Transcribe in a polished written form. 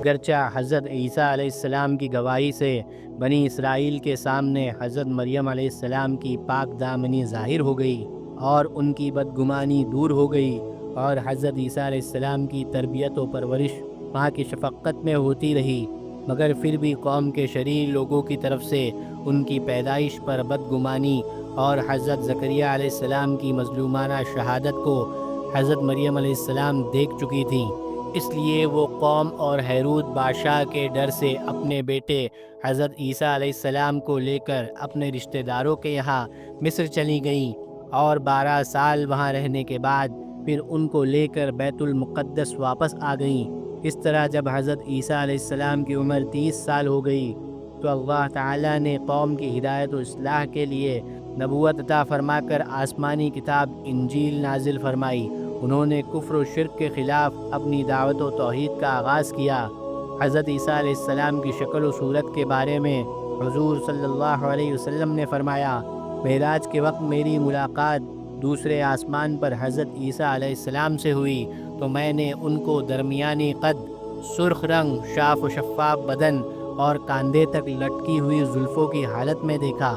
گرچہ حضرت عیسیٰ علیہ السلام کی گواہی سے بنی اسرائیل کے سامنے حضرت مریم علیہ السلام کی پاک دامنی ظاہر ہو گئی اور ان کی بدگمانی دور ہو گئی، اور حضرت عیسیٰ علیہ السلام کی تربیت و پرورش ماں کی شفقت میں ہوتی رہی، مگر پھر بھی قوم کے شریر لوگوں کی طرف سے ان کی پیدائش پر بدگمانی اور حضرت زکریہ علیہ السلام کی مظلومانہ شہادت کو حضرت مریم علیہ السلام دیکھ چکی تھیں، اس لیے وہ قوم اور ہیرود بادشاہ کے ڈر سے اپنے بیٹے حضرت عیسیٰ علیہ السلام کو لے کر اپنے رشتہ داروں کے یہاں مصر چلی گئیں، اور 12 سال وہاں رہنے کے بعد پھر ان کو لے کر بیت المقدس واپس آ گئیں۔ اس طرح جب حضرت عیسیٰ علیہ السلام کی عمر 30 سال ہو گئی تو اللہ تعالیٰ نے قوم کی ہدایت و اصلاح کے لیے نبوت عطا فرما کر آسمانی کتاب انجیل نازل فرمائی۔ انہوں نے کفر و شرک کے خلاف اپنی دعوت و توحید کا آغاز کیا۔ حضرت عیسیٰ علیہ السلام کی شکل و صورت کے بارے میں حضور صلی اللہ علیہ وسلم نے فرمایا، معراج کے وقت میری ملاقات دوسرے آسمان پر حضرت عیسیٰ علیہ السلام سے ہوئی تو میں نے ان کو درمیانی قد، سرخ رنگ، شاف و شفاف بدن اور کاندھے تک لٹکی ہوئی زلفوں کی حالت میں دیکھا۔